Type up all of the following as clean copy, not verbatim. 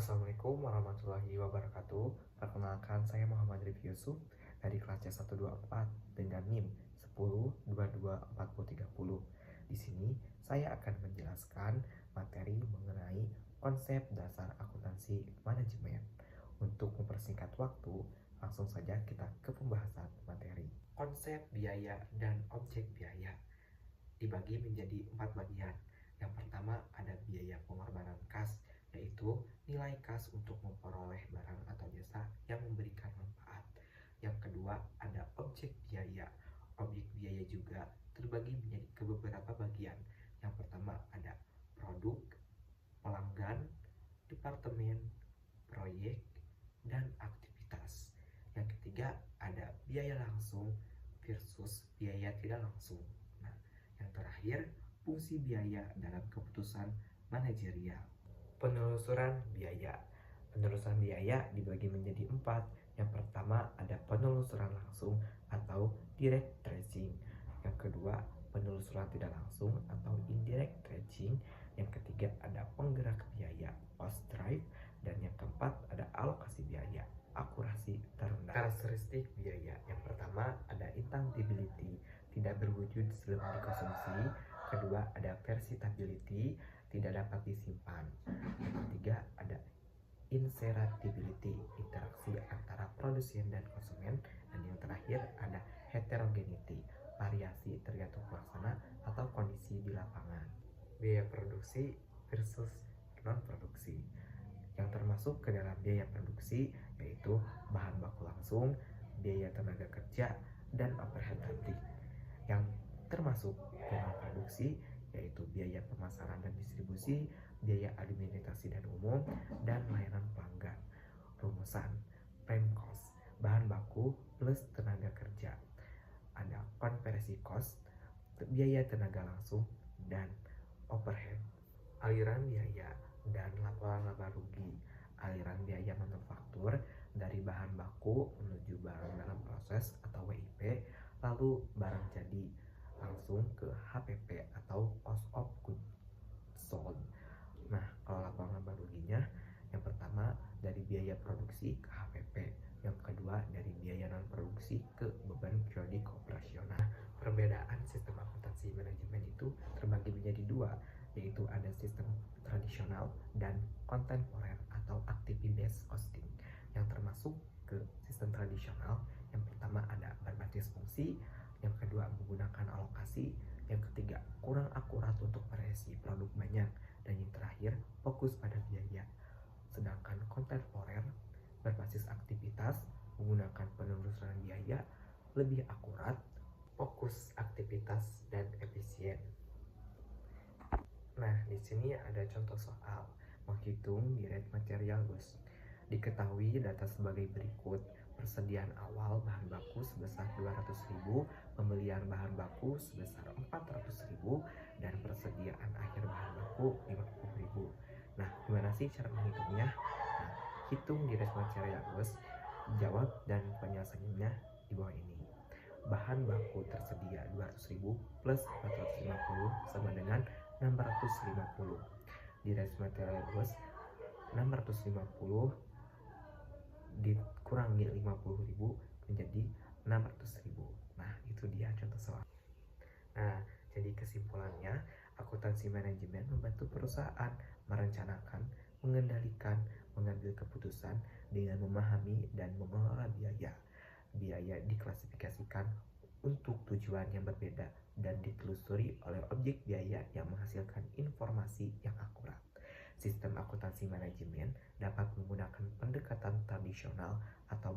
Assalamualaikum warahmatullahi wabarakatuh. Perkenalkan, saya Muhammad Rifki Yusuf dari kelas C124 dengan NIM 10224030. Di sini saya akan menjelaskan materi mengenai konsep dasar akuntansi manajemen. Untuk mempersingkat waktu, langsung saja kita ke pembahasan materi. Konsep biaya dan objek biaya dibagi menjadi 4 bagian. Yang pertama ada biaya pengorbanan kas, yaitu nilai kas untuk memperoleh barang atau jasa yang memberikan manfaat. Yang kedua ada objek biaya. Objek biaya juga terbagi menjadi ke beberapa bagian. Yang pertama ada produk, pelanggan, departemen, proyek, dan aktivitas. Yang ketiga ada biaya langsung versus biaya tidak langsung. Nah, yang terakhir fungsi biaya dalam keputusan manajerial. Penelusuran biaya. Penelusuran biaya dibagi menjadi 4. Yang pertama ada penelusuran langsung atau direct tracing. Yang kedua penelusuran tidak langsung atau indirect tracing. Yang ketiga ada penggerak biaya, cost drive. Dan yang keempat ada alokasi biaya, akurasi terendah. Karakteristik biaya. Yang pertama ada intangibility, tidak berwujud sebelum dikonsumsi. Kedua ada versatility, tidak dapat disimpan. Yang ketiga ada insertability, interaksi antara produsen dan konsumen. Dan yang terakhir ada heterogeneity, variasi tergantung pelaksana atau kondisi di lapangan. Biaya produksi versus non produksi. Yang termasuk ke dalam biaya produksi yaitu bahan baku langsung, biaya tenaga kerja, dan overhead pabrik. Yang termasuk ke non produksi yaitu biaya pemasaran dan distribusi, biaya administrasi dan umum, dan layanan pelanggan. Rumusan prime cost, bahan baku plus tenaga kerja. Ada konversi cost, biaya tenaga langsung, dan overhead. Aliran biaya dan laporan laba rugi. Aliran biaya manufaktur dari bahan baku menuju barang dalam proses atau WIP, lalu barang jadi langsung ke HPP atau cost of goods sold. Nah, kalau laporan laba ruginya, yang pertama dari biaya produksi ke HPP, yang kedua dari biaya non produksi ke beban periodik operasional. Perbedaan sistem akuntansi manajemen itu terbagi menjadi dua, yaitu ada sistem tradisional dan kontemporer atau activity based costing. Yang termasuk ke sistem tradisional, yang pertama ada berbasis fungsi, yang kedua menggunakan alokasi, yang ketiga kurang akurat untuk variasi produk banyak, dan yang terakhir fokus pada biaya. Sedangkan kontemporer berbasis aktivitas, menggunakan penelusuran biaya, lebih akurat, fokus aktivitas, dan efisien. Nah, di sini ada contoh soal menghitung direct material goods. Diketahui data sebagai berikut: persediaan awal bahan baku sebesar 200.000, pembelian bahan baku sebesar 400.000, dan persediaan akhir bahan baku 50.000. Nah, gimana sih cara menghitungnya? Nah, hitung direct material goods, jawab dan penyelesaiannya di bawah ini. Bahan baku tersedia 200.000 plus 450 sama dengan 650. Direct material goods 650 dikurangi 50.000 menjadi 600.000. Nah, itu dia contoh soal. Nah, jadi kesimpulannya, akuntansi manajemen membantu perusahaan merencanakan, mengendalikan, mengambil keputusan dengan memahami dan mengelola biaya. Biaya diklasifikasikan untuk tujuan yang berbeda dan ditelusuri oleh objek biaya yang menghasilkan informasi yang akurat. Sistem akuntansi manajemen dapat menggunakan pendekatan tradisional atau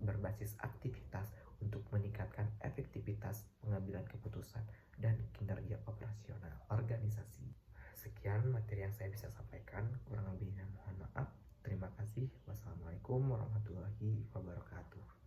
berbasis aktivitas untuk meningkatkan efektivitas pengambilan keputusan dan kinerja operasional organisasi. Sekian materi yang saya bisa sampaikan, kurang lebihnya mohon maaf. Terima kasih. Wassalamualaikum warahmatullahi wabarakatuh.